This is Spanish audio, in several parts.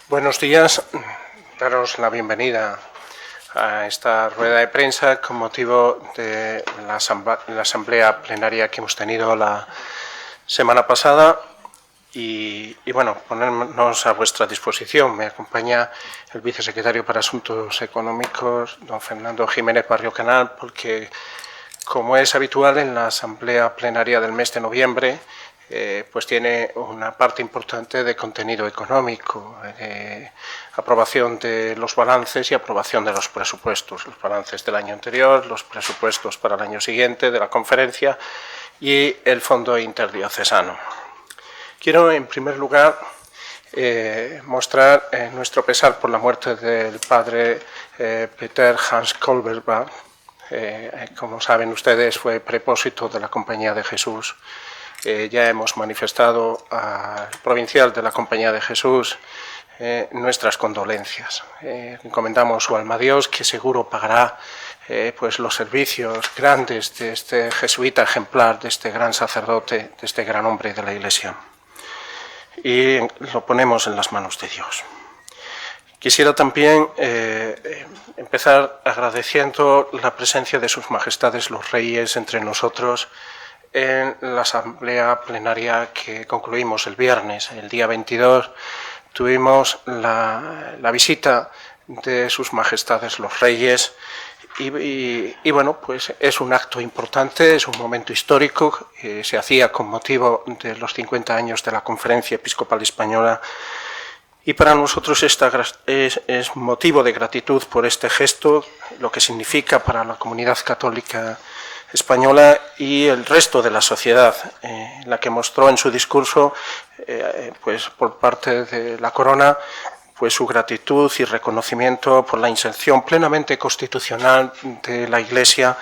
Buenos días, daros la bienvenida a esta rueda de prensa con motivo de la asamblea plenaria que hemos tenido la semana pasada y bueno, ponernos a vuestra disposición. Me acompaña el vicesecretario para Asuntos Económicos, don Fernando Jiménez Barrio Canal, porque como es habitual en la asamblea plenaria del mes de noviembre, pues tiene una parte importante de contenido económico, aprobación de los balances y aprobación de los presupuestos, los balances del año anterior, los presupuestos para el año siguiente de la conferencia y el Fondo Interdiocesano. Quiero, en primer lugar, mostrar nuestro pesar por la muerte del padre Peter Hans Kolberg. Como saben ustedes, fue prepósito de la Compañía de Jesús. Ya hemos manifestado al provincial de la Compañía de Jesús nuestras condolencias. Encomendamos su alma a Dios, que seguro pagará pues los servicios grandes de este jesuita ejemplar, de este gran sacerdote, de este gran hombre de la Iglesia. Y lo ponemos en las manos de Dios. Quisiera también empezar agradeciendo la presencia de sus majestades los reyes entre nosotros en la asamblea plenaria que concluimos el viernes. El día 22 tuvimos la visita de sus majestades los reyes y bueno, pues es un acto importante, es un momento histórico, se hacía con motivo de los 50 años de la Conferencia Episcopal Española y para nosotros es motivo de gratitud por este gesto, lo que significa para la comunidad católica española y el resto de la sociedad, la que mostró en su discurso, pues por parte de la Corona, pues su gratitud y reconocimiento por la inserción plenamente constitucional de la Iglesia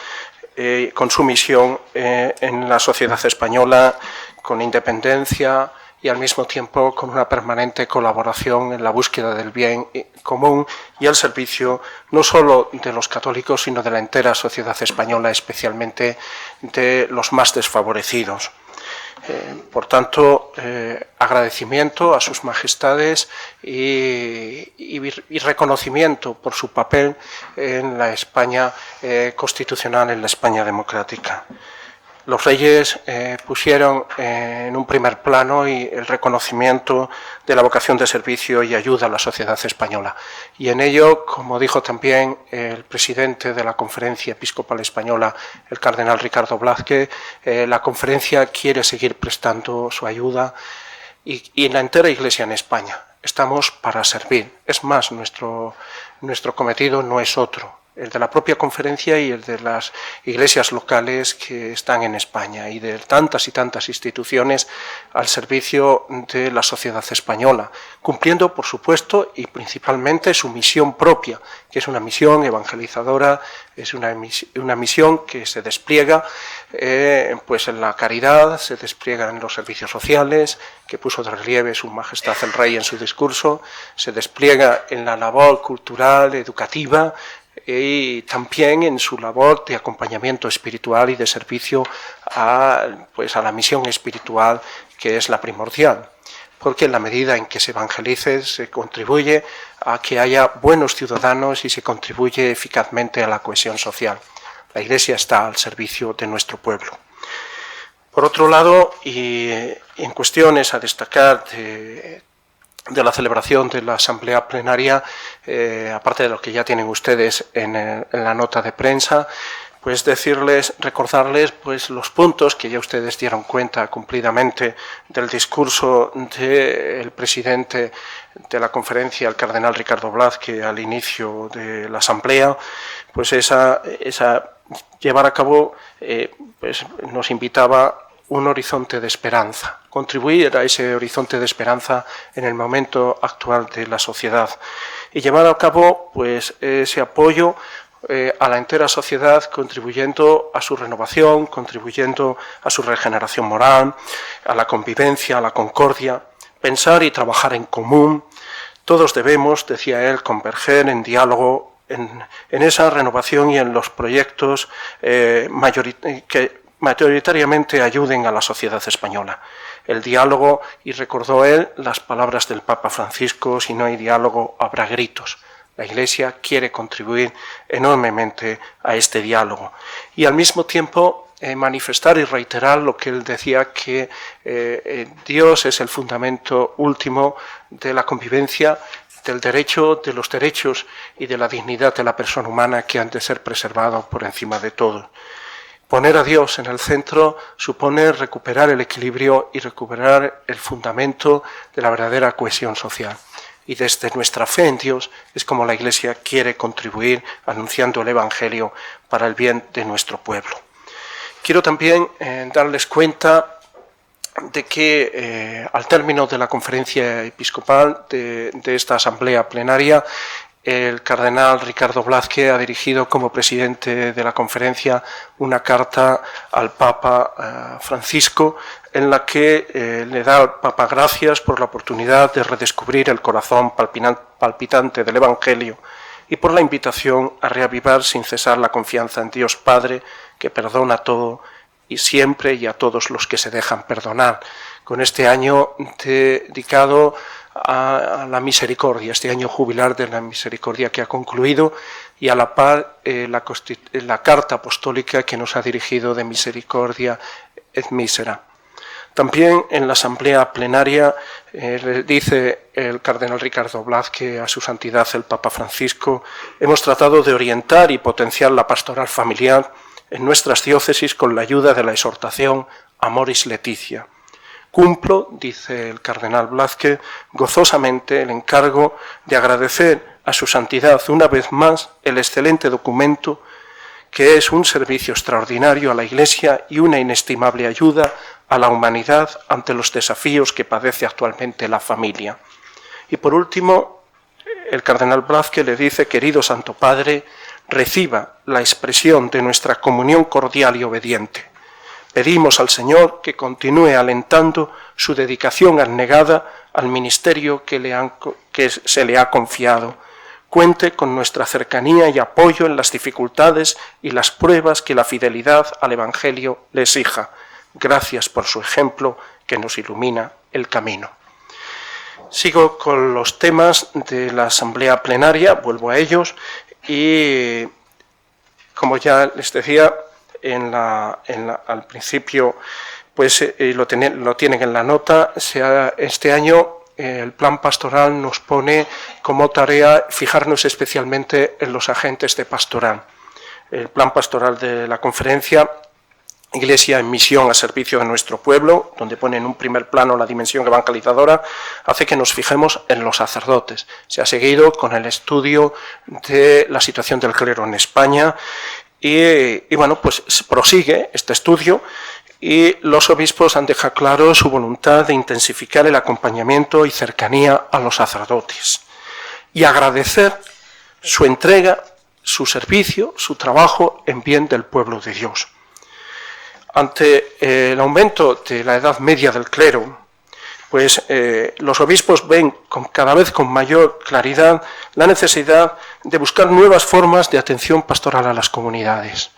con su misión en la sociedad española, con independencia y al mismo tiempo con una permanente colaboración en la búsqueda del bien común y al servicio no solo de los católicos, sino de la entera sociedad española, especialmente de los más desfavorecidos. Por tanto, agradecimiento a sus majestades y reconocimiento por su papel en la España constitucional, en la España democrática. Los reyes pusieron en un primer plano el reconocimiento de la vocación de servicio y ayuda a la sociedad española. Y en ello, como dijo también el presidente de la Conferencia Episcopal Española, el cardenal Ricardo Blázquez, la conferencia quiere seguir prestando su ayuda y la entera Iglesia en España. Estamos para servir. Es más, nuestro cometido no es otro, el de la propia conferencia y el de las iglesias locales que están en España y de tantas y tantas instituciones al servicio de la sociedad española, cumpliendo, por supuesto, y principalmente su misión propia, que es una misión evangelizadora, es una misión que se despliega pues en la caridad, se despliega en los servicios sociales, que puso de relieve Su Majestad el Rey en su discurso, se despliega en la labor cultural, educativa, y también en su labor de acompañamiento espiritual y de servicio a la misión espiritual, que es la primordial, porque en la medida en que se evangelice se contribuye a que haya buenos ciudadanos y se contribuye eficazmente a la cohesión social. La Iglesia está al servicio de nuestro pueblo. Por otro lado, y en cuestiones a destacar de la celebración de la asamblea plenaria, aparte de lo que ya tienen ustedes en la nota de prensa, pues recordarles pues los puntos que ya ustedes dieron cuenta cumplidamente del discurso del presidente de la conferencia, el cardenal Ricardo Blázquez, al inicio de la asamblea, pues llevar a cabo, pues nos invitaba un horizonte de esperanza, contribuir a ese horizonte de esperanza en el momento actual de la sociedad y llevar a cabo pues ese apoyo a la entera sociedad, contribuyendo a su renovación, contribuyendo a su regeneración moral, a la convivencia, a la concordia, pensar y trabajar en común. Todos debemos, decía él, converger en diálogo en esa renovación y en los proyectos que mayoritariamente ayuden a la sociedad española. el diálogo, y recordó él las palabras del Papa Francisco: si no hay diálogo, habrá gritos. La Iglesia quiere contribuir enormemente a este diálogo y al mismo tiempo manifestar y reiterar lo que él decía, que Dios es el fundamento último de la convivencia, del derecho, de los derechos y de la dignidad de la persona humana, que han de ser preservados por encima de todo. Poner a Dios en el centro supone recuperar el equilibrio y recuperar el fundamento de la verdadera cohesión social. Y desde nuestra fe en Dios es como la Iglesia quiere contribuir anunciando el Evangelio para el bien de nuestro pueblo. Quiero también darles cuenta de que al término de la conferencia episcopal de esta asamblea plenaria, el cardenal Ricardo Blázquez ha dirigido como presidente de la conferencia una carta al Papa Francisco, en la que le da al Papa gracias por la oportunidad de redescubrir el corazón palpitante del Evangelio y por la invitación a reavivar sin cesar la confianza en Dios Padre, que perdona todo y siempre, y a todos los que se dejan perdonar. Con este año dedicado a la misericordia, este año jubilar de la misericordia que ha concluido, y a la par la carta apostólica que nos ha dirigido de Misericordia et Misera. También en la asamblea plenaria dice el cardenal Ricardo Blázquez a su santidad el Papa Francisco: hemos tratado de orientar y potenciar la pastoral familiar en nuestras diócesis con la ayuda de la exhortación Amoris Laetitia. Cumplo, dice el cardenal Blázquez, gozosamente el encargo de agradecer a su santidad una vez más el excelente documento, que es un servicio extraordinario a la Iglesia y una inestimable ayuda a la humanidad ante los desafíos que padece actualmente la familia. Y por último, el cardenal Blázquez le dice: querido Santo Padre, reciba la expresión de nuestra comunión cordial y obediente. Pedimos al Señor que continúe alentando su dedicación abnegada al ministerio que se le ha confiado. Cuente con nuestra cercanía y apoyo en las dificultades y las pruebas que la fidelidad al Evangelio le exija. Gracias por su ejemplo que nos ilumina el camino. Sigo con los temas de la asamblea plenaria, vuelvo a ellos, y como ya les decía al principio, pues lo tienen en la nota. Este año el plan pastoral nos pone como tarea fijarnos especialmente en los agentes de pastoral. El plan pastoral de la conferencia Iglesia en misión a servicio de nuestro pueblo, donde pone en un primer plano la dimensión evangelizadora, hace que nos fijemos en los sacerdotes. Se ha seguido con el estudio de la situación del clero en España y bueno, pues prosigue este estudio, y los obispos han dejado claro su voluntad de intensificar el acompañamiento y cercanía a los sacerdotes y agradecer su entrega, su servicio, su trabajo en bien del pueblo de Dios. Ante el aumento de la edad media del clero, pues los obispos ven cada vez con mayor claridad la necesidad de buscar nuevas formas de atención pastoral a las comunidades,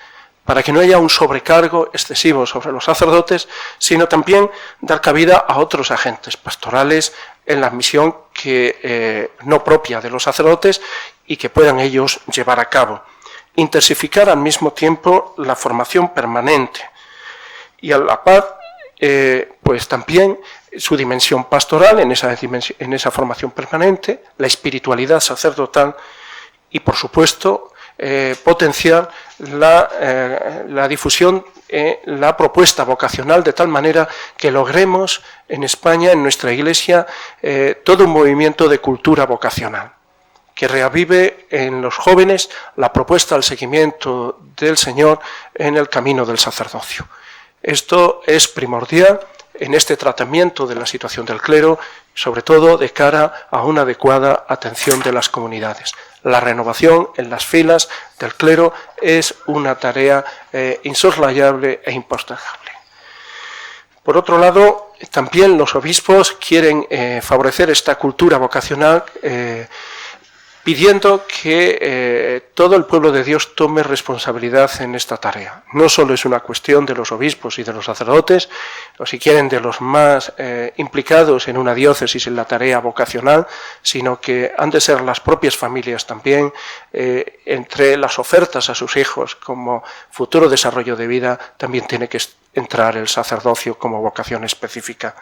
para que no haya un sobrecargo excesivo sobre los sacerdotes, sino también dar cabida a otros agentes pastorales en la misión no propia de los sacerdotes y que puedan ellos llevar a cabo. Intensificar al mismo tiempo la formación permanente, y a la par, pues también su dimensión pastoral en esa formación permanente, la espiritualidad sacerdotal y, por supuesto, potenciar la difusión, la propuesta vocacional, de tal manera que logremos en España, en nuestra Iglesia, todo un movimiento de cultura vocacional, que reavive en los jóvenes la propuesta al seguimiento del Señor en el camino del sacerdocio. Esto es primordial en este tratamiento de la situación del clero, sobre todo de cara a una adecuada atención de las comunidades. La renovación en las filas del clero es una tarea insoslayable e impostergable. Por otro lado, también los obispos quieren favorecer esta cultura vocacional pidiendo que todo el pueblo de Dios tome responsabilidad en esta tarea. No solo es una cuestión de los obispos y de los sacerdotes, o si quieren de los más implicados en una diócesis en la tarea vocacional, sino que han de ser las propias familias también, entre las ofertas a sus hijos como futuro desarrollo de vida, también tiene que entrar el sacerdocio como vocación específica.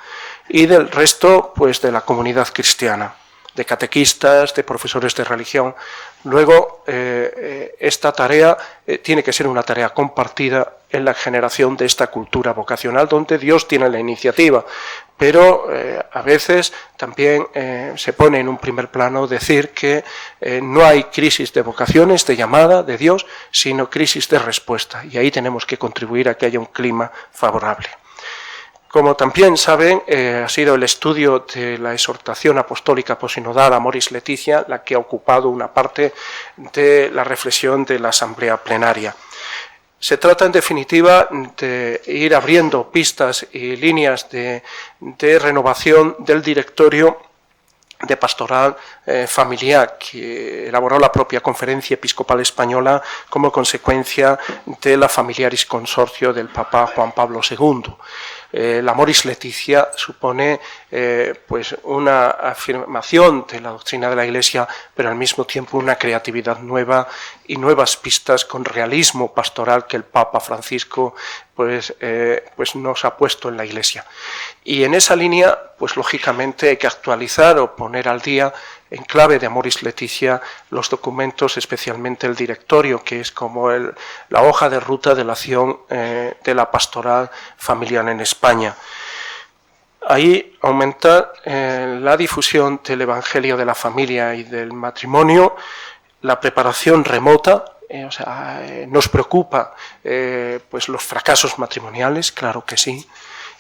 Y del resto, pues de la comunidad cristiana, de catequistas, de profesores de religión. Luego, esta tarea tiene que ser una tarea compartida en la generación de esta cultura vocacional, donde Dios tiene la iniciativa, pero a veces también se pone en un primer plano decir que no hay crisis de vocaciones, de llamada de Dios, sino crisis de respuesta, y ahí tenemos que contribuir a que haya un clima favorable. Como también saben, ha sido el estudio de la exhortación apostólica posinodal Amoris Laetitia la que ha ocupado una parte de la reflexión de la asamblea plenaria. Se trata, en definitiva, de ir abriendo pistas y líneas de renovación del directorio de pastoral familiar que elaboró la propia Conferencia Episcopal Española como consecuencia de la Familiaris Consortio del Papa Juan Pablo II. La Amoris Laetitia supone pues una afirmación de la doctrina de la Iglesia, pero al mismo tiempo una creatividad nueva y nuevas pistas con realismo pastoral que el Papa Francisco pues nos ha puesto en la Iglesia. Y en esa línea, pues lógicamente hay que actualizar o poner al día en clave de Amoris Laetitia los documentos, especialmente el directorio, que es como la hoja de ruta de la acción de la pastoral familiar en España. Ahí aumentar la difusión del Evangelio de la familia y del matrimonio, la preparación remota. Nos preocupa pues los fracasos matrimoniales, claro que sí,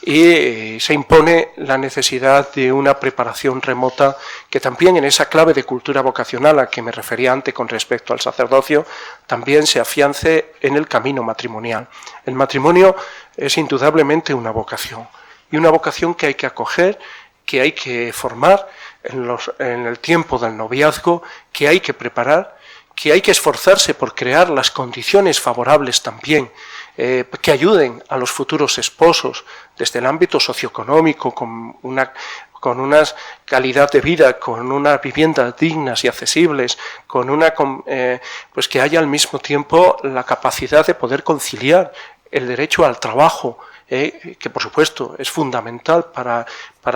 y se impone la necesidad de una preparación remota que también en esa clave de cultura vocacional a que me refería antes con respecto al sacerdocio, también se afiance en el camino matrimonial. El matrimonio es indudablemente una vocación, y una vocación que hay que acoger, que hay que formar en el tiempo del noviazgo, que hay que preparar, que hay que esforzarse por crear las condiciones favorables también, que ayuden a los futuros esposos desde el ámbito socioeconómico, con unas calidad de vida, con unas viviendas dignas y accesibles, pues que haya al mismo tiempo la capacidad de poder conciliar el derecho al trabajo, que por supuesto es fundamental para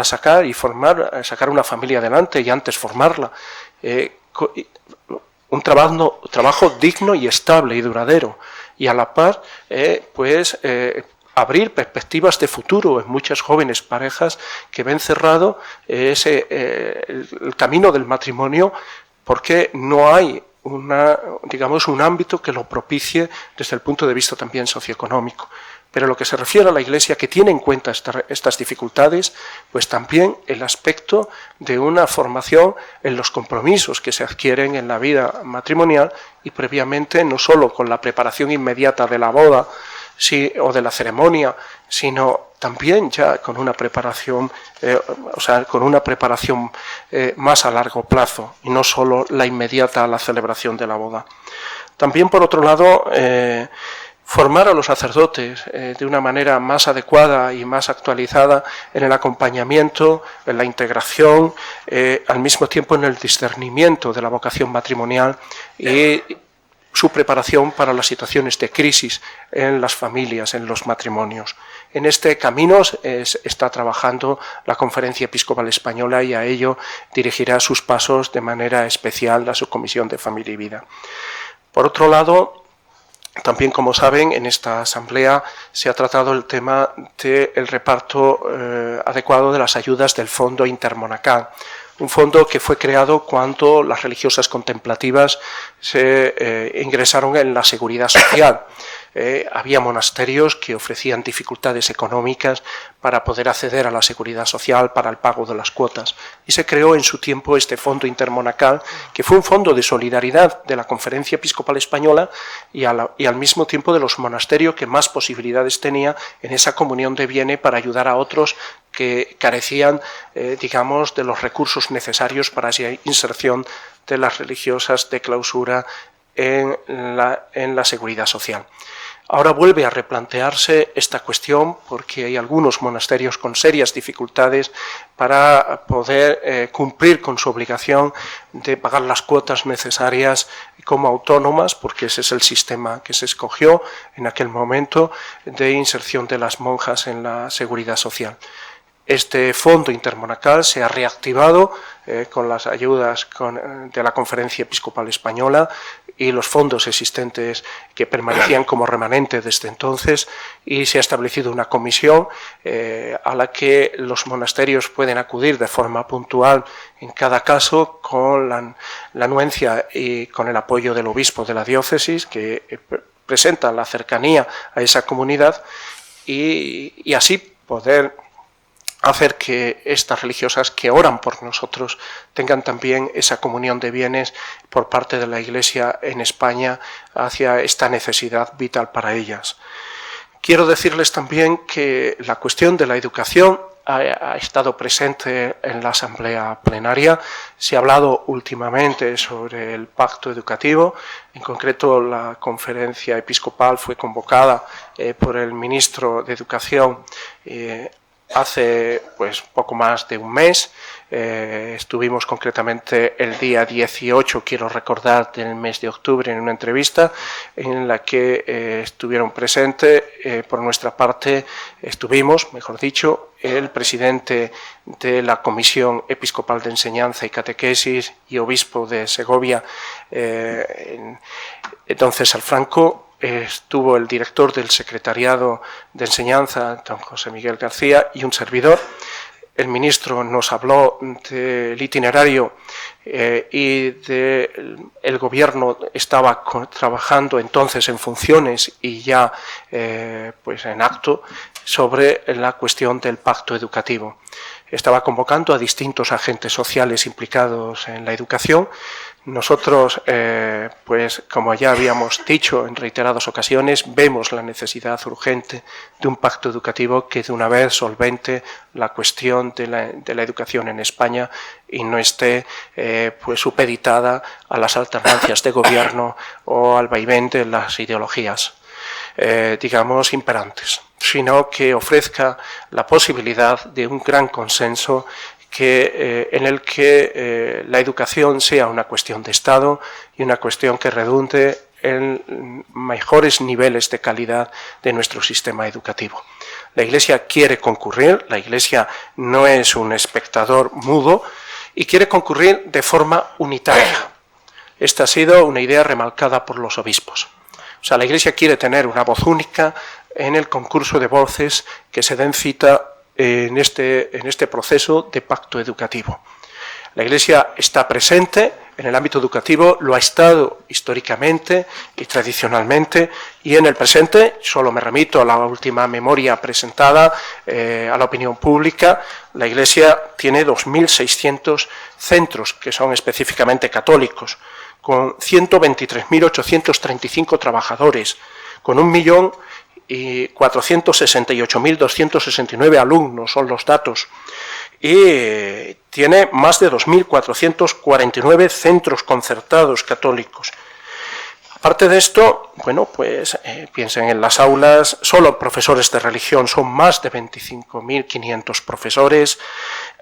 sacar sacar una familia adelante y antes formarla. Un trabajo digno y estable y duradero, y a la par abrir perspectivas de futuro en muchas jóvenes parejas que ven cerrado el camino del matrimonio porque no hay un ámbito que lo propicie desde el punto de vista también socioeconómico. Pero lo que se refiere a la Iglesia, que tiene en cuenta estas dificultades, pues también el aspecto de una formación en los compromisos que se adquieren en la vida matrimonial y previamente no solo con la preparación inmediata de la boda o de la ceremonia, sino también ya con una preparación, más a largo plazo y no solo la inmediata a la celebración de la boda. También, por otro lado, formar a los sacerdotes de una manera más adecuada y más actualizada en el acompañamiento, en la integración, al mismo tiempo en el discernimiento de la vocación matrimonial y su preparación para las situaciones de crisis en las familias, en los matrimonios. En este camino está trabajando la Conferencia Episcopal Española y a ello dirigirá sus pasos de manera especial la Subcomisión de Familia y Vida. Por otro lado, también, como saben, en esta asamblea se ha tratado el tema del reparto adecuado de las ayudas del Fondo Intermonacal, un fondo que fue creado cuando las religiosas contemplativas se ingresaron en la seguridad social. Había monasterios que ofrecían dificultades económicas para poder acceder a la seguridad social, para el pago de las cuotas. Y se creó en su tiempo este Fondo Intermonacal, que fue un fondo de solidaridad de la Conferencia Episcopal Española y al mismo tiempo de los monasterios que más posibilidades tenía en esa comunión de bienes para ayudar a otros que carecían, de los recursos necesarios para esa inserción de las religiosas de clausura en la seguridad social. Ahora vuelve a replantearse esta cuestión porque hay algunos monasterios con serias dificultades para poder cumplir con su obligación de pagar las cuotas necesarias como autónomas, porque ese es el sistema que se escogió en aquel momento de inserción de las monjas en la seguridad social. Este fondo intermonacal se ha reactivado con las ayudas de la Conferencia Episcopal Española y los fondos existentes que permanecían como remanente desde entonces, y se ha establecido una comisión a la que los monasterios pueden acudir de forma puntual en cada caso con la anuencia y con el apoyo del obispo de la diócesis, que presenta la cercanía a esa comunidad, y así poder hacer que estas religiosas que oran por nosotros tengan también esa comunión de bienes por parte de la Iglesia en España hacia esta necesidad vital para ellas. Quiero decirles también que la cuestión de la educación ha estado presente en la Asamblea Plenaria. Se ha hablado últimamente sobre el pacto educativo. En concreto, la conferencia episcopal fue convocada por el ministro de Educación hace poco más de un mes. Estuvimos concretamente el día 18, quiero recordar, del mes de octubre, en una entrevista en la que estuvieron presentes, por nuestra parte estuvimos, mejor dicho, el presidente de la Comisión Episcopal de Enseñanza y Catequesis y obispo de Segovia, don César Franco. Estuvo el director del Secretariado de Enseñanza, don José Miguel García, y un servidor. El ministro nos habló del itinerario y el gobierno estaba trabajando entonces en funciones y ya en acto sobre la cuestión del pacto educativo. Estaba convocando a distintos agentes sociales implicados en la educación. Nosotros, como ya habíamos dicho en reiteradas ocasiones, vemos la necesidad urgente de un pacto educativo que de una vez solvente la cuestión de la educación en España y no esté supeditada a las alternancias de gobierno o al vaivén de las ideologías, digamos, imperantes, sino que ofrezca la posibilidad de un gran consenso en el que la educación sea una cuestión de Estado y una cuestión que redunde en mejores niveles de calidad de nuestro sistema educativo. La Iglesia quiere concurrir, la Iglesia no es un espectador mudo y quiere concurrir de forma unitaria. Esta ha sido una idea remarcada por los obispos. O sea, la Iglesia quiere tener una voz única en el concurso de voces que se den cita en este proceso de pacto educativo. La Iglesia está presente en el ámbito educativo, lo ha estado históricamente y tradicionalmente, y en el presente, solo me remito a la última memoria presentada a la opinión pública, la Iglesia tiene 2.600 centros que son específicamente católicos, con 123.835 trabajadores, con 1.468.269 alumnos, son los datos, y tiene más de 2.449 centros concertados católicos. Aparte de esto, piensen en las aulas, solo profesores de religión son más de 25.500 profesores,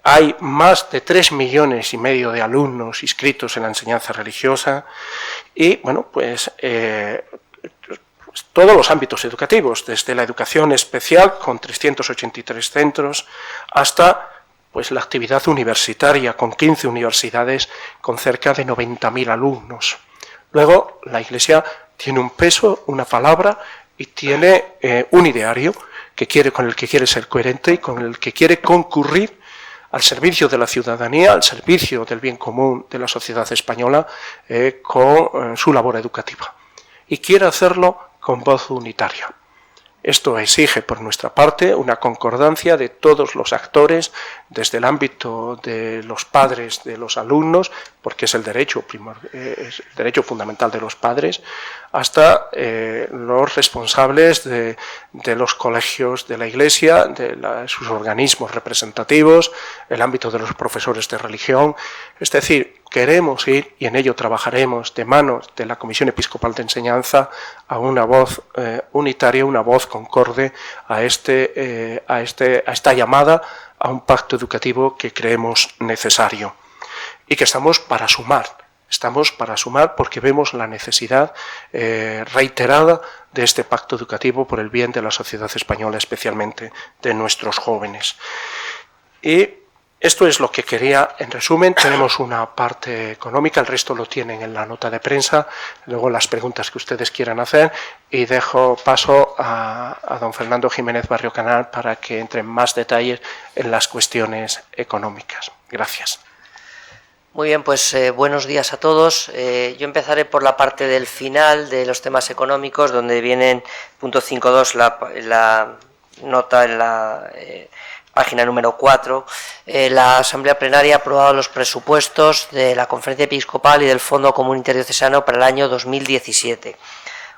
hay más de 3,5 millones de alumnos inscritos en la enseñanza religiosa y, todos los ámbitos educativos, desde la educación especial con 383 centros hasta la actividad universitaria con 15 universidades con cerca de 90.000 alumnos. Luego, la Iglesia tiene un peso, una palabra y tiene un ideario con el que quiere ser coherente y con el que quiere concurrir al servicio de la ciudadanía, al servicio del bien común de la sociedad española con su labor educativa. Y quiere hacerlo con voz unitaria. Esto exige, por nuestra parte, una concordancia de todos los actores, desde el ámbito de los padres de los alumnos, porque es el derecho fundamental de los padres, hasta los responsables de los colegios de la Iglesia, de sus organismos representativos, el ámbito de los profesores de religión. Es decir, queremos ir, y en ello trabajaremos de manos de la Comisión Episcopal de Enseñanza, a una voz unitaria, una voz concorde a esta llamada a un pacto educativo que creemos necesario y que estamos para sumar. Estamos para sumar porque vemos la necesidad reiterada de este pacto educativo por el bien de la sociedad española, especialmente de nuestros jóvenes. Y esto es lo que quería, en resumen. Tenemos una parte económica, el resto lo tienen en la nota de prensa, luego las preguntas que ustedes quieran hacer, y dejo paso a don Fernando Jiménez Barrio Canal para que entre en más detalles en las cuestiones económicas. Gracias. Muy bien, pues buenos días a todos. Yo empezaré por la parte del final de los temas económicos, donde vienen punto 5.2, la nota en la página número 4. La Asamblea Plenaria ha aprobado los presupuestos de la Conferencia Episcopal y del Fondo Común Interdiocesano para el año 2017.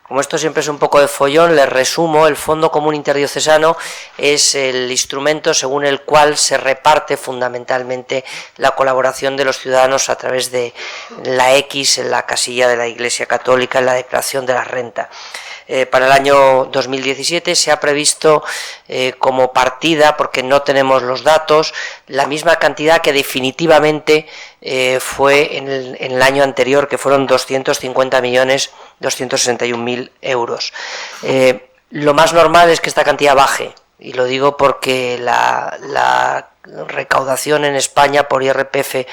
Como esto siempre es un poco de follón, les resumo. El Fondo Común Interdiocesano es el instrumento según el cual se reparte fundamentalmente la colaboración de los ciudadanos a través de la X en la casilla de la Iglesia Católica en la declaración de la renta. Para el año 2017 se ha previsto como partida, porque no tenemos los datos, la misma cantidad que definitivamente fue en el año anterior, que fueron 250.261.000 euros. Lo más normal es que esta cantidad baje, y lo digo porque la recaudación en España por IRPF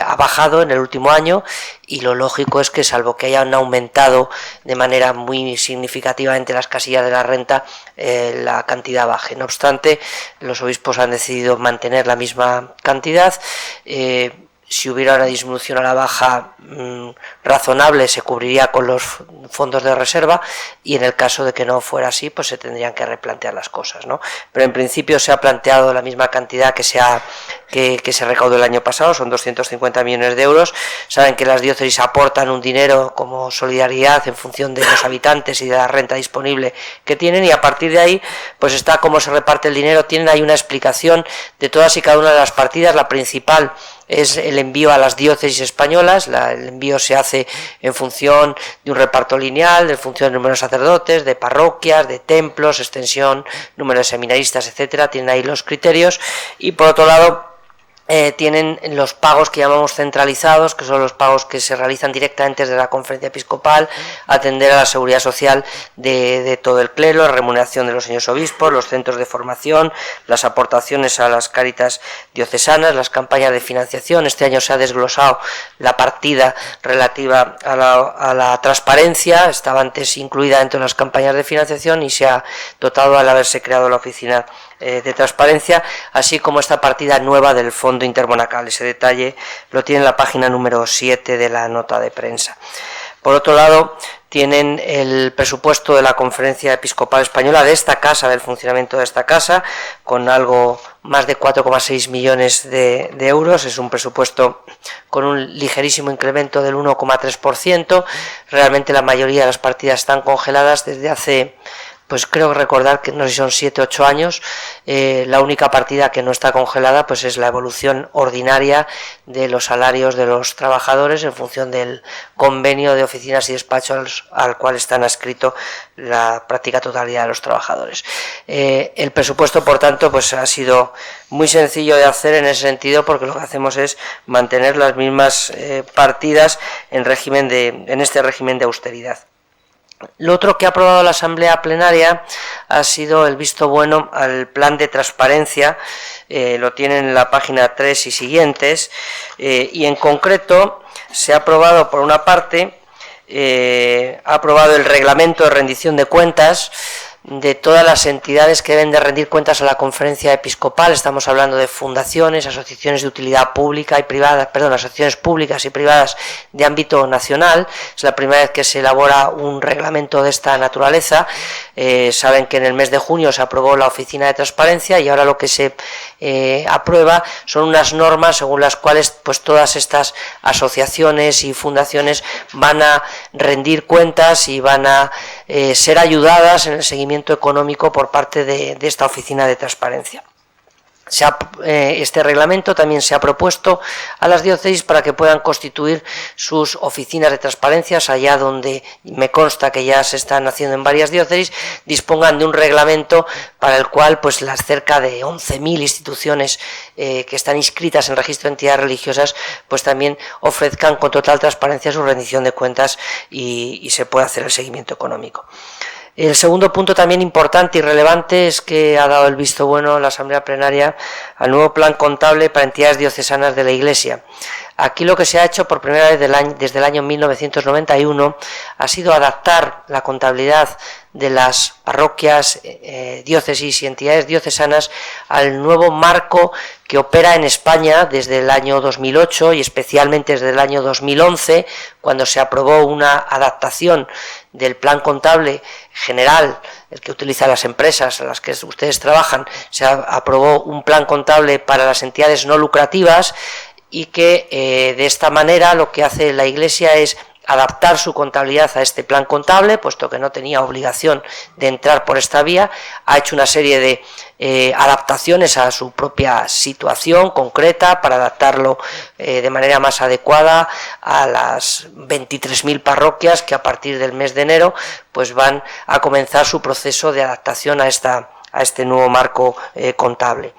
ha bajado en el último año, y lo lógico es que, salvo que hayan aumentado de manera muy significativamente las casillas de la renta, la cantidad baje. No obstante, los obispos han decidido mantener la misma cantidad. Si hubiera una disminución a la baja razonable, se cubriría con los fondos de reserva, y en el caso de que no fuera así, pues se tendrían que replantear las cosas, ¿no? Pero en principio se ha planteado la misma cantidad que se recaudó el año pasado, son 250 millones de euros. Saben que las diócesis aportan un dinero como solidaridad en función de los habitantes y de la renta disponible que tienen, y a partir de ahí pues está cómo se reparte el dinero. Tienen ahí una explicación de todas y cada una de las partidas. La principal es el envío a las diócesis españolas. El envío se hace en función de un reparto lineal, en función del número de sacerdotes, de parroquias, de templos, extensión, número de seminaristas, etcétera. Tienen ahí los criterios. Y por otro lado, tienen los pagos que llamamos centralizados, que son los pagos que se realizan directamente desde la Conferencia Episcopal, atender a la seguridad social de todo el clero, la remuneración de los señores obispos, los centros de formación, las aportaciones a las cáritas diocesanas, las campañas de financiación. Este año se ha desglosado la partida relativa a la transparencia, estaba antes incluida dentro de las campañas de financiación, y se ha dotado al haberse creado la oficina de transparencia, así como esta partida nueva del Fondo Intermonacal. Ese detalle lo tiene en la página número 7 de la nota de prensa. Por otro lado, tienen el presupuesto de la Conferencia Episcopal Española, de esta casa, del funcionamiento de esta casa, con algo más de 4,6 millones de euros. Es un presupuesto con un ligerísimo incremento del 1,3%. Realmente la mayoría de las partidas están congeladas desde hace, pues creo recordar que no sé si son 7 o 8 años. La única partida que no está congelada pues es la evolución ordinaria de los salarios de los trabajadores en función del convenio de oficinas y despachos al cual están adscritos la práctica totalidad de los trabajadores. El presupuesto, por tanto, pues ha sido muy sencillo de hacer en ese sentido, porque lo que hacemos es mantener las mismas partidas en este régimen de austeridad. Lo otro que ha aprobado la Asamblea Plenaria ha sido el visto bueno al plan de transparencia. Lo tienen en la página 3 y siguientes, y en concreto se ha aprobado, por una parte, ha aprobado el reglamento de rendición de cuentas de todas las entidades que deben de rendir cuentas a la Conferencia Episcopal. Estamos hablando de fundaciones, asociaciones de utilidad pública y privada, asociaciones públicas y privadas de ámbito nacional. Es la primera vez que se elabora un reglamento de esta naturaleza. Saben que en el mes de junio se aprobó la Oficina de Transparencia, y ahora lo que se aprueba son unas normas según las cuales pues todas estas asociaciones y fundaciones van a rendir cuentas y van a ser ayudadas en el seguimiento económico por parte de esta Oficina de Transparencia. Este reglamento también se ha propuesto a las diócesis para que puedan constituir sus oficinas de transparencia, allá donde me consta que ya se están haciendo en varias diócesis, dispongan de un reglamento para el cual pues las cerca de 11.000 instituciones que están inscritas en el registro de entidades religiosas pues también ofrezcan con total transparencia su rendición de cuentas y se pueda hacer el seguimiento económico. El segundo punto también importante y relevante es que ha dado el visto bueno la Asamblea Plenaria al nuevo plan contable para entidades diocesanas de la Iglesia. Aquí lo que se ha hecho por primera vez desde el año 1991 ha sido adaptar la contabilidad de las parroquias, diócesis y entidades diocesanas al nuevo marco que opera en España desde el año 2008 y especialmente desde el año 2011, cuando se aprobó una adaptación del plan contable general, el que utilizan las empresas a las que ustedes trabajan. Se aprobó un plan contable para las entidades no lucrativas y que de esta manera lo que hace la Iglesia es adaptar su contabilidad a este plan contable, puesto que no tenía obligación de entrar por esta vía. Ha hecho una serie de adaptaciones a su propia situación concreta para adaptarlo de manera más adecuada a las 23.000 parroquias que a partir del mes de enero pues van a comenzar su proceso de adaptación a este nuevo marco contable.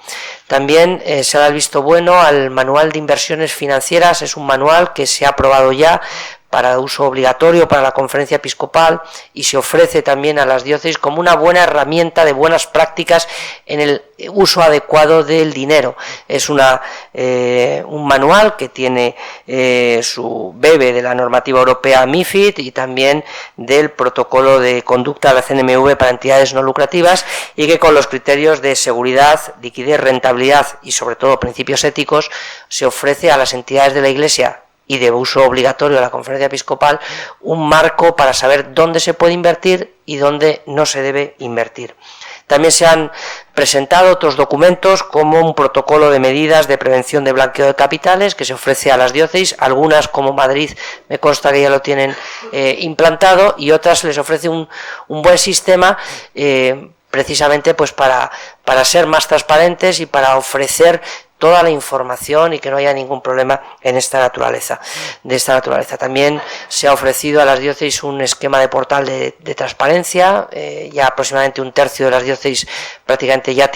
También se da el visto bueno al manual de inversiones financieras. Es un manual que se ha aprobado ya para uso obligatorio para la Conferencia Episcopal y se ofrece también a las diócesis como una buena herramienta de buenas prácticas en el uso adecuado del dinero. Es un manual que tiene bebe de la normativa europea MiFID y también del protocolo de conducta de la CNMV para entidades no lucrativas, y que con los criterios de seguridad, liquidez, rentabilidad y sobre todo principios éticos se ofrece a las entidades de la Iglesia y de uso obligatorio a la Conferencia Episcopal un marco para saber dónde se puede invertir y dónde no se debe invertir. También se han presentado otros documentos como un protocolo de medidas de prevención de blanqueo de capitales que se ofrece a las diócesis. Algunas, como Madrid, me consta que ya lo tienen implantado, y otras les ofrece un buen sistema precisamente pues para ser más transparentes y para ofrecer toda la información y que no haya ningún problema de esta naturaleza. También se ha ofrecido a las diócesis un esquema de portal de transparencia. Ya aproximadamente un tercio de las diócesis prácticamente ya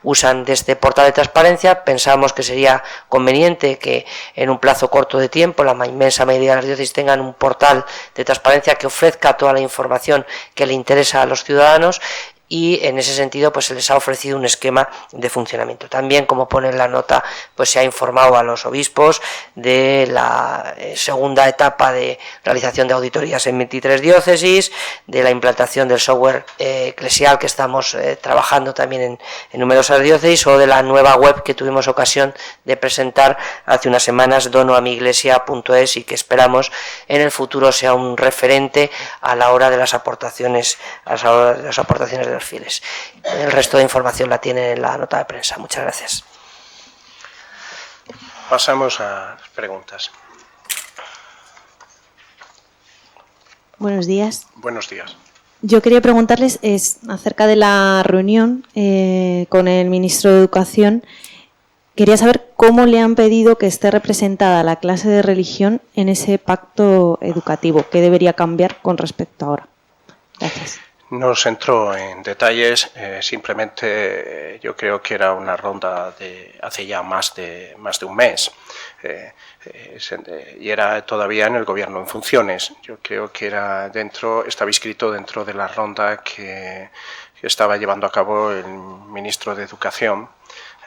usan de este portal de transparencia. Pensamos que sería conveniente que en un plazo corto de tiempo la inmensa mayoría de las diócesis tengan un portal de transparencia que ofrezca toda la información que le interesa a los ciudadanos, y en ese sentido pues se les ha ofrecido un esquema de funcionamiento. También, como pone en la nota, pues se ha informado a los obispos de la segunda etapa de realización de auditorías en 23 diócesis, de la implantación del software eclesial que estamos trabajando también en numerosas diócesis, o de la nueva web que tuvimos ocasión de presentar hace unas semanas, donoamiglesia.es, y que esperamos en el futuro sea un referente a la hora de las aportaciones de los fieles. El resto de información la tiene en la nota de prensa. Muchas gracias. Pasamos a las preguntas. Buenos días. Buenos días. Yo quería preguntarles acerca de la reunión con el ministro de Educación. Quería saber cómo le han pedido que esté representada la clase de religión en ese pacto educativo. ¿Qué debería cambiar con respecto a ahora? Gracias. No os entro en detalles, simplemente yo creo que era una ronda de hace ya más de un mes, y era todavía en el gobierno en funciones. Yo creo que estaba inscrito dentro de la ronda que estaba llevando a cabo el ministro de Educación,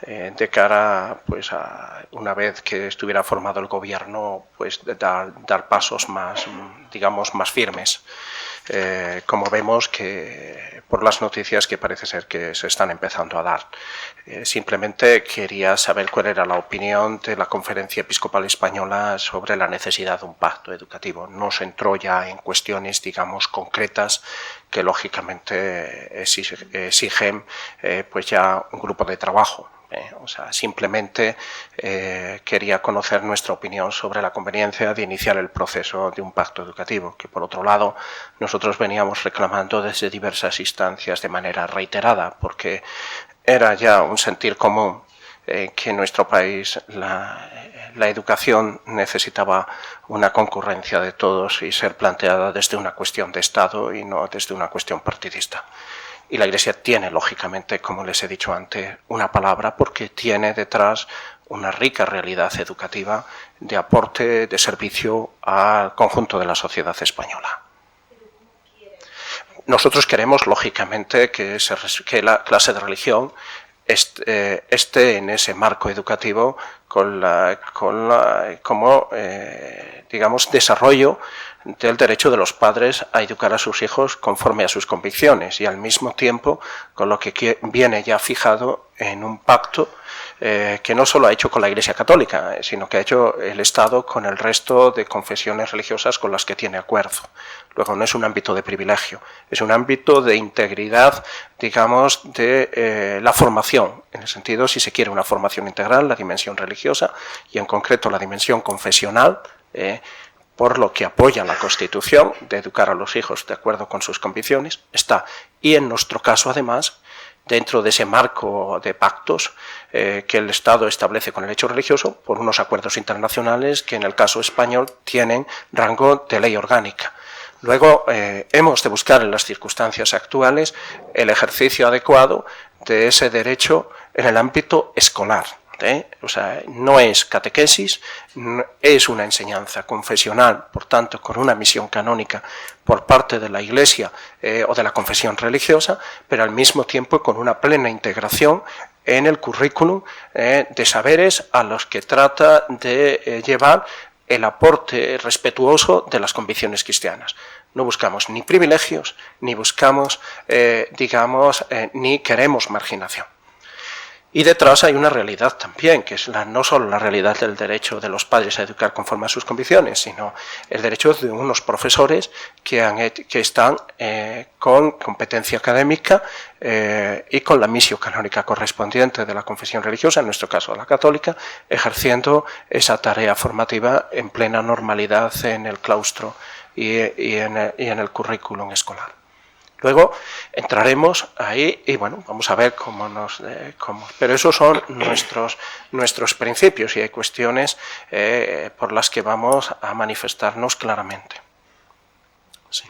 de cara pues a una vez que estuviera formado el gobierno, pues dar pasos más, digamos, más firmes. Como vemos que por las noticias que parece ser que se están empezando a dar. Simplemente quería saber cuál era la opinión de la Conferencia Episcopal Española sobre la necesidad de un pacto educativo. No se entró ya en cuestiones, digamos, concretas que lógicamente exigen pues ya un grupo de trabajo. O sea, simplemente quería conocer nuestra opinión sobre la conveniencia de iniciar el proceso de un pacto educativo, que por otro lado nosotros veníamos reclamando desde diversas instancias de manera reiterada, porque era ya un sentir común que en nuestro país la educación necesitaba una concurrencia de todos y ser planteada desde una cuestión de Estado y no desde una cuestión partidista. Y la Iglesia tiene, lógicamente, como les he dicho antes, una palabra porque tiene detrás una rica realidad educativa de aporte, de servicio al conjunto de la sociedad española. Nosotros queremos, lógicamente, que la clase de religión esté en ese marco educativo como digamos, desarrollo del derecho de los padres a educar a sus hijos conforme a sus convicciones y al mismo tiempo con lo que viene ya fijado en un pacto que no solo ha hecho con la Iglesia Católica, sino que ha hecho el Estado con el resto de confesiones religiosas con las que tiene acuerdo. Luego, no es un ámbito de privilegio, es un ámbito de integridad, digamos, de la formación, en el sentido, si se quiere, una formación integral, la dimensión religiosa y en concreto la dimensión confesional, por lo que apoya la Constitución de educar a los hijos de acuerdo con sus convicciones, está. Y en nuestro caso, además, dentro de ese marco de pactos que el Estado establece con el hecho religioso por unos acuerdos internacionales que en el caso español tienen rango de ley orgánica. Luego hemos de buscar en las circunstancias actuales el ejercicio adecuado de ese derecho en el ámbito escolar. O sea, no es catequesis, es una enseñanza confesional, por tanto, con una misión canónica por parte de la Iglesia o de la confesión religiosa, pero al mismo tiempo con una plena integración en el currículum de saberes a los que trata de llevar el aporte respetuoso de las convicciones cristianas. No buscamos ni privilegios, ni buscamos, ni queremos marginación. Y detrás hay una realidad también, que es no solo la realidad del derecho de los padres a educar conforme a sus convicciones, sino el derecho de unos profesores que están con competencia académica y con la misión canónica correspondiente de la confesión religiosa, en nuestro caso la católica, ejerciendo esa tarea formativa en plena normalidad en el claustro y en el currículum escolar. Luego entraremos ahí y bueno, vamos a ver pero esos son nuestros principios y hay cuestiones por las que vamos a manifestarnos claramente. Sí.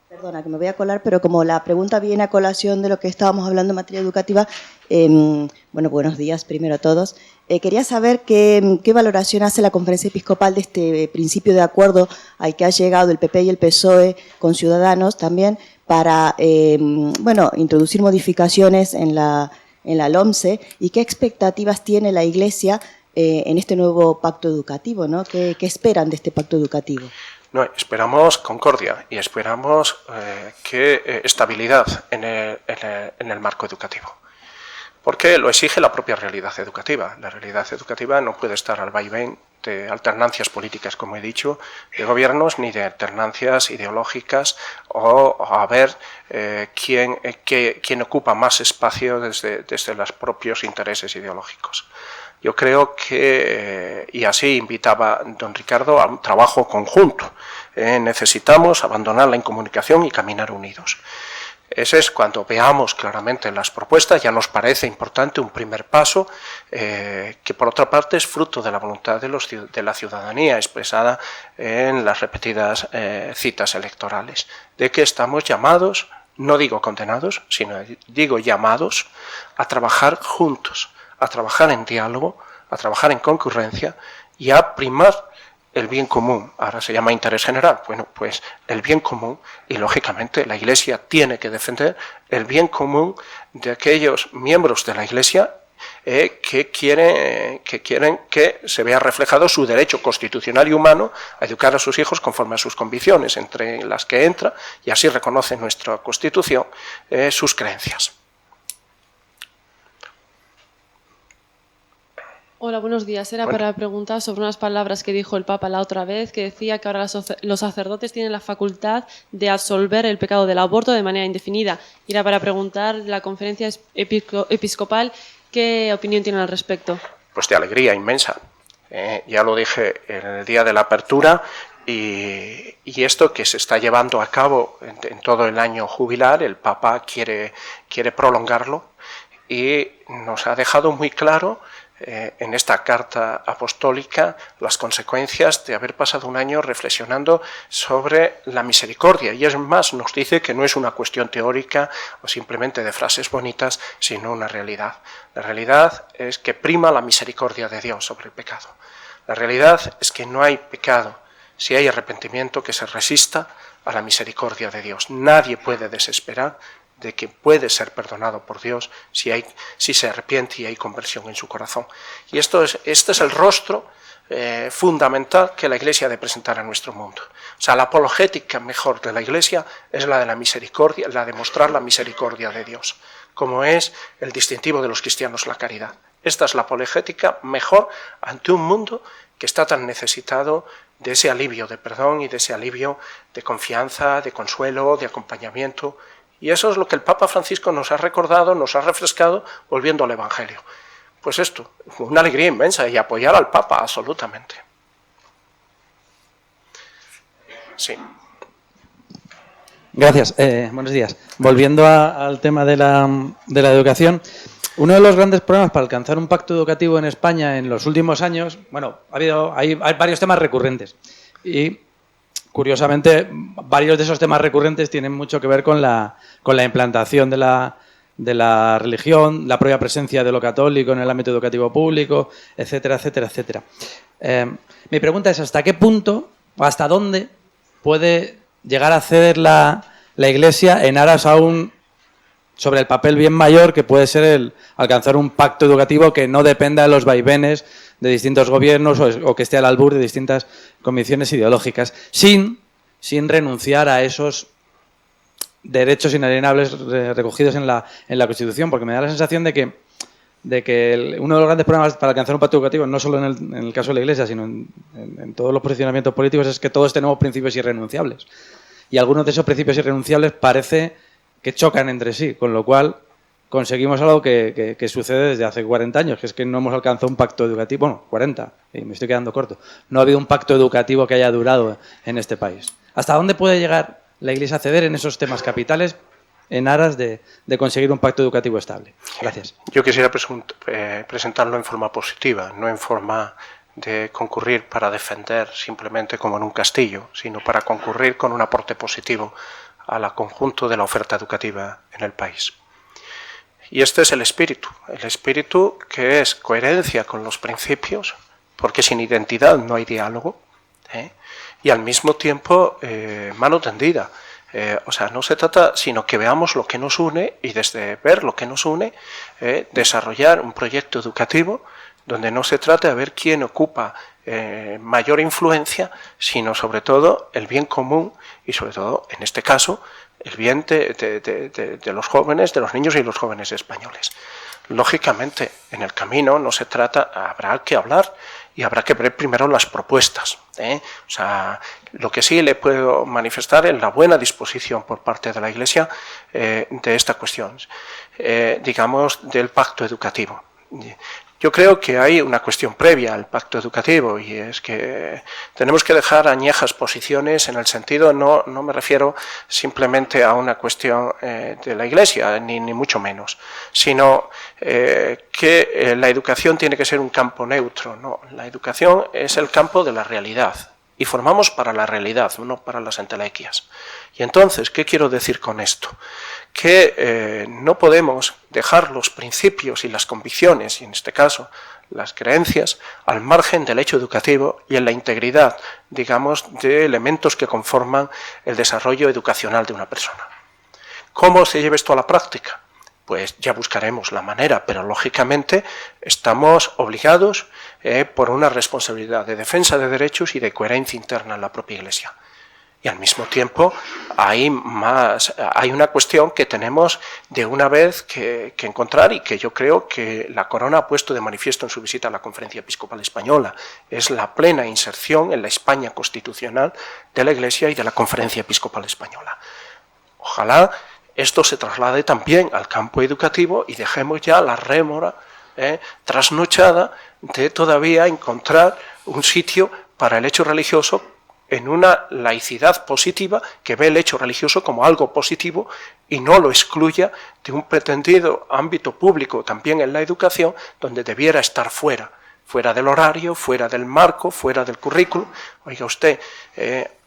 Perdona, que me voy a colar, pero como la pregunta viene a colación de lo que estábamos hablando en materia educativa, bueno, buenos días primero a todos. Quería saber qué valoración hace la Conferencia Episcopal de este principio de acuerdo al que ha llegado el PP y el PSOE con Ciudadanos también para, bueno, introducir modificaciones en la LOMCE y qué expectativas tiene la Iglesia en este nuevo pacto educativo, ¿no? ¿Qué esperan de este pacto educativo? No, esperamos concordia y esperamos estabilidad en el marco educativo. Porque lo exige la propia realidad educativa. La realidad educativa no puede estar al vaivén de alternancias políticas, como he dicho, de gobiernos, ni de alternancias ideológicas o a ver quién ocupa más espacio desde los propios intereses ideológicos. Yo creo que, y así invitaba don Ricardo, a un trabajo conjunto. Necesitamos abandonar la incomunicación y caminar unidos. Ese es cuando veamos claramente las propuestas, ya nos parece importante un primer paso, que por otra parte es fruto de la voluntad de la ciudadanía expresada en las repetidas citas electorales, de que estamos llamados, no digo condenados, sino digo llamados a trabajar juntos, a trabajar en diálogo, a trabajar en concurrencia y a primar el bien común. Ahora se llama interés general. Bueno, pues el bien común, y lógicamente la Iglesia tiene que defender el bien común de aquellos miembros de la Iglesia que quieren que se vea reflejado su derecho constitucional y humano a educar a sus hijos conforme a sus convicciones, entre las que entra, y así reconoce nuestra Constitución, sus creencias. Hola, buenos días. Era para preguntar sobre unas palabras que dijo el Papa la otra vez, que decía que ahora los sacerdotes tienen la facultad de absolver el pecado del aborto de manera indefinida. Y era para preguntar la Conferencia Episcopal qué opinión tienen al respecto. Pues de alegría inmensa. Ya lo dije en el día de la apertura y esto que se está llevando a cabo en todo el año jubilar, el Papa quiere prolongarlo. y nos ha dejado muy claro en esta carta apostólica las consecuencias de haber pasado un año reflexionando sobre la misericordia. Y es más, nos dice que no es una cuestión teórica o simplemente de frases bonitas, sino una realidad. La realidad es que prima la misericordia de Dios sobre el pecado. La realidad es que no hay pecado, si hay arrepentimiento, que se resista a la misericordia de Dios. Nadie puede desesperar de que puede ser perdonado por Dios si se arrepiente y hay conversión en su corazón. Y este es el rostro fundamental que la Iglesia ha de presentar a nuestro mundo. O sea, la apologética mejor de la Iglesia es la de la misericordia, la de mostrar la misericordia de Dios, como es el distintivo de los cristianos, la caridad. Esta es la apologética mejor ante un mundo que está tan necesitado de ese alivio de perdón y de ese alivio de confianza, de consuelo, de acompañamiento. Y eso es lo que el Papa Francisco nos ha recordado, nos ha refrescado, volviendo al Evangelio. Pues esto, una alegría inmensa, y apoyar al Papa absolutamente. Sí. Gracias. Buenos días. Volviendo al tema de la educación, uno de los grandes problemas para alcanzar un pacto educativo en España en los últimos años, bueno, hay varios temas recurrentes y, curiosamente, varios de esos temas recurrentes tienen mucho que ver con la implantación de la religión, la propia presencia de lo católico en el ámbito educativo público, etcétera, etcétera, etcétera. Mi pregunta es, ¿hasta qué punto o hasta dónde puede llegar a ceder la Iglesia en aras aún sobre el papel bien mayor que puede ser el alcanzar un pacto educativo que no dependa de los vaivenes de distintos gobiernos o que esté al albur de distintas convicciones ideológicas, sin renunciar a esos derechos inalienables recogidos en la Constitución? Porque me da la sensación de que uno de los grandes problemas para alcanzar un pacto educativo, no solo en el caso de la Iglesia, sino en todos los posicionamientos políticos, es que todos tenemos principios irrenunciables. Y algunos de esos principios irrenunciables parece que chocan entre sí, con lo cual conseguimos algo que sucede desde hace 40 años, que es que no hemos alcanzado un pacto educativo, bueno, 40, y me estoy quedando corto. No ha habido un pacto educativo que haya durado en este país. ¿Hasta dónde puede llegar la Iglesia a ceder en esos temas capitales en aras de conseguir un pacto educativo estable? Gracias. Yo quisiera presentarlo en forma positiva, no en forma de concurrir para defender simplemente como en un castillo, sino para concurrir con un aporte positivo al conjunto de la oferta educativa en el país. Y este es el espíritu que es coherencia con los principios, porque sin identidad no hay diálogo, y al mismo tiempo mano tendida. O sea, no se trata sino que veamos lo que nos une y desde ver lo que nos une, desarrollar un proyecto educativo donde no se trata de ver quién ocupa mayor influencia, sino sobre todo el bien común y sobre todo, en este caso, el bien de los jóvenes, de los niños y los jóvenes españoles. Lógicamente, en el camino no se trata, habrá que hablar y habrá que ver primero las propuestas. O sea, lo que sí le puedo manifestar es la buena disposición por parte de la Iglesia de esta cuestión, digamos, del pacto educativo. Yo creo que hay una cuestión previa al pacto educativo y es que tenemos que dejar añejas posiciones en el sentido, no me refiero simplemente a una cuestión de la Iglesia, ni mucho menos, sino que la educación tiene que ser un campo neutro. No, la educación es el campo de la realidad y formamos para la realidad, no para las entelequias. Y entonces, ¿qué quiero decir con esto? Que no podemos dejar los principios y las convicciones, y en este caso las creencias, al margen del hecho educativo y en la integridad, digamos, de elementos que conforman el desarrollo educacional de una persona. ¿Cómo se lleva esto a la práctica? Pues ya buscaremos la manera, pero lógicamente estamos obligados por una responsabilidad de defensa de derechos y de coherencia interna en la propia Iglesia. Y al mismo tiempo hay una cuestión que tenemos de una vez que encontrar y que yo creo que la Corona ha puesto de manifiesto en su visita a la Conferencia Episcopal Española. Es la plena inserción en la España constitucional de la Iglesia y de la Conferencia Episcopal Española. Ojalá esto se traslade también al campo educativo y dejemos ya la rémora trasnochada de todavía encontrar un sitio para el hecho religioso en una laicidad positiva que ve el hecho religioso como algo positivo y no lo excluya de un pretendido ámbito público también en la educación donde debiera estar fuera del horario, fuera del marco, fuera del currículum, oiga usted,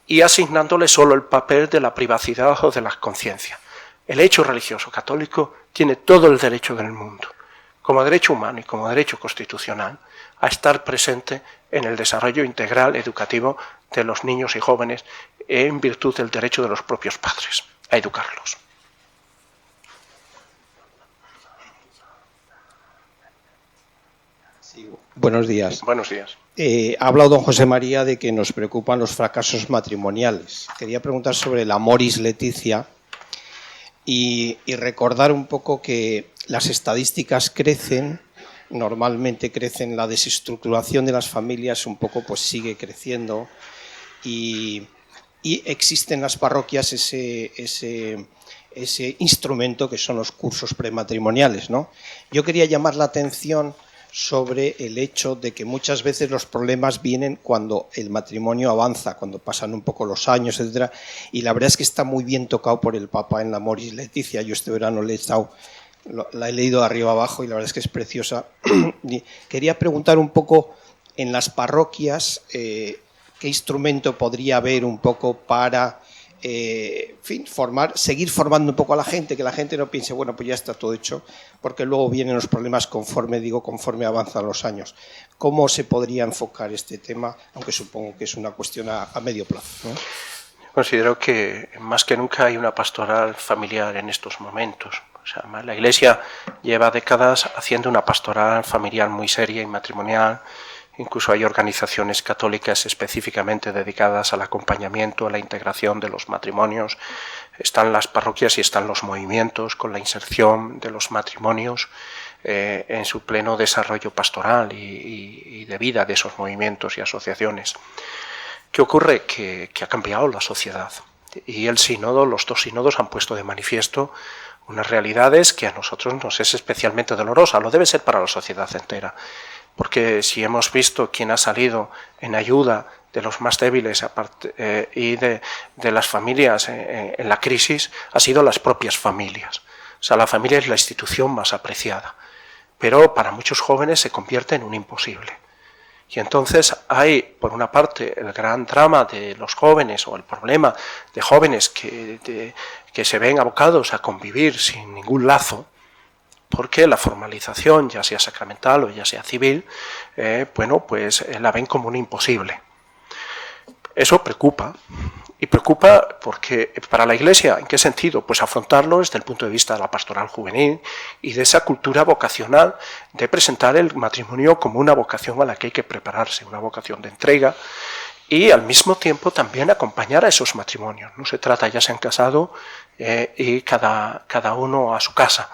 y asignándole solo el papel de la privacidad o de la conciencia. El hecho religioso católico tiene todo el derecho del mundo, como derecho humano y como derecho constitucional, a estar presente en el desarrollo integral educativo de los niños y jóvenes en virtud del derecho de los propios padres a educarlos. Sí, buenos días. Buenos días. Ha hablado don José María de que nos preocupan los fracasos matrimoniales. Quería preguntar sobre el Amoris Laetitia y recordar un poco que las estadísticas crecen, normalmente crecen, la desestructuración de las familias un poco pues sigue creciendo y existe en las parroquias ese instrumento que son los cursos prematrimoniales, ¿no? Yo quería llamar la atención sobre el hecho de que muchas veces los problemas vienen cuando el matrimonio avanza, cuando pasan un poco los años, etcétera, y la verdad es que está muy bien tocado por el Papa en la Amoris Laetitia. Yo este verano la he leído de arriba abajo y la verdad es que es preciosa. Quería preguntar un poco en las parroquias qué instrumento podría haber un poco para seguir formando un poco a la gente, que la gente no piense, bueno, pues ya está todo hecho, porque luego vienen los problemas conforme avanzan los años. ¿Cómo se podría enfocar este tema? Aunque supongo que es una cuestión a medio plazo, ¿no? Considero que más que nunca hay una pastoral familiar en estos momentos. O sea, la Iglesia lleva décadas haciendo una pastoral familiar muy seria y matrimonial. Incluso hay organizaciones católicas específicamente dedicadas al acompañamiento, a la integración de los matrimonios. Están las parroquias y están los movimientos con la inserción de los matrimonios en su pleno desarrollo pastoral y de vida de esos movimientos y asociaciones. ¿Qué ocurre? Que ha cambiado la sociedad y el sínodo, los dos sínodos han puesto de manifiesto unas realidades que a nosotros nos es especialmente dolorosa, lo debe ser para la sociedad entera. Porque si hemos visto quién ha salido en ayuda de los más débiles y de las familias en la crisis, ha sido las propias familias. O sea, la familia es la institución más apreciada, pero para muchos jóvenes se convierte en un imposible. Y entonces hay, por una parte, el gran drama de los jóvenes o el problema de jóvenes que se ven abocados a convivir sin ningún lazo, porque la formalización, ya sea sacramental o ya sea civil, la ven como un imposible. Eso preocupa, y preocupa porque para la Iglesia, ¿en qué sentido? Pues afrontarlo desde el punto de vista de la pastoral juvenil y de esa cultura vocacional de presentar el matrimonio como una vocación a la que hay que prepararse, una vocación de entrega, y al mismo tiempo también acompañar a esos matrimonios. No se trata, ya se han casado y cada uno a su casa.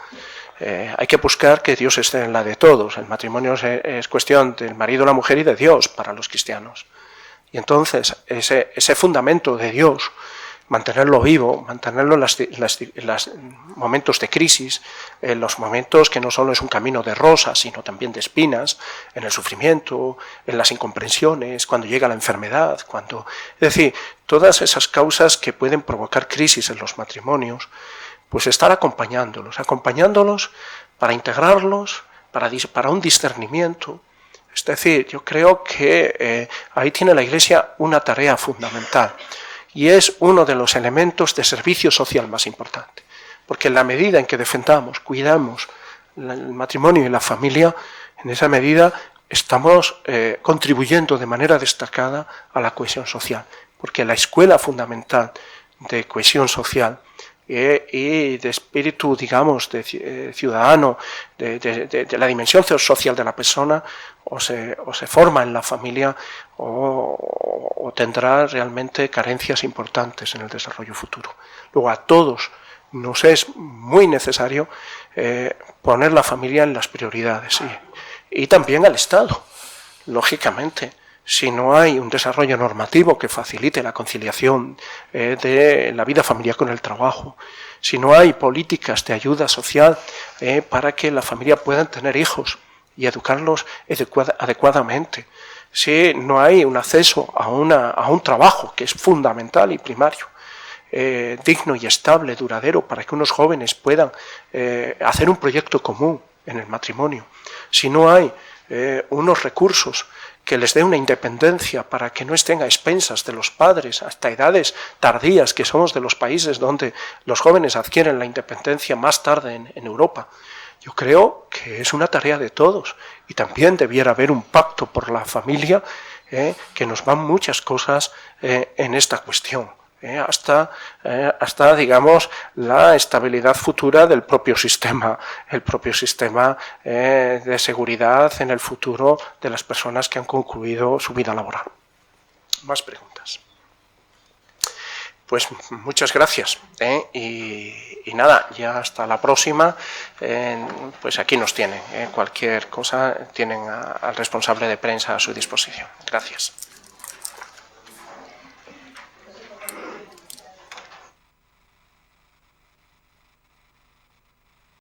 Hay que buscar que Dios esté en la de todos. El matrimonio es cuestión del marido, la mujer y de Dios para los cristianos. Y entonces ese fundamento de Dios, mantenerlo vivo, mantenerlo en los momentos de crisis, en los momentos que no solo es un camino de rosas, sino también de espinas, en el sufrimiento, en las incomprensiones, cuando llega la enfermedad, es decir, todas esas causas que pueden provocar crisis en los matrimonios, pues estar acompañándolos para integrarlos, para un discernimiento. Es decir, yo creo que ahí tiene la Iglesia una tarea fundamental y es uno de los elementos de servicio social más importante, porque en la medida en que defendamos, cuidamos el matrimonio y la familia, en esa medida estamos contribuyendo de manera destacada a la cohesión social, porque la escuela fundamental de cohesión social y de espíritu, digamos, de ciudadano, de la dimensión social de la persona, o se forma en la familia o tendrá realmente carencias importantes en el desarrollo futuro. Luego a todos nos es muy necesario poner la familia en las prioridades y también al Estado, lógicamente. Si no hay un desarrollo normativo que facilite la conciliación de la vida familiar con el trabajo, si no hay políticas de ayuda social para que la familia pueda tener hijos y educarlos adecuadamente, si no hay un acceso a un trabajo que es fundamental y primario, digno y estable, duradero, para que unos jóvenes puedan hacer un proyecto común en el matrimonio, si no hay unos recursos que les dé una independencia para que no estén a expensas de los padres hasta edades tardías, que somos de los países donde los jóvenes adquieren la independencia más tarde en Europa. Yo creo que es una tarea de todos y también debiera haber un pacto por la familia, que nos van muchas cosas en esta cuestión. Hasta digamos, la estabilidad futura del propio sistema, el propio sistema de seguridad en el futuro de las personas que han concluido su vida laboral. Más preguntas. Pues muchas gracias, y nada, ya hasta la próxima. Pues aquí nos tienen, cualquier cosa tienen al responsable de prensa a su disposición. Gracias.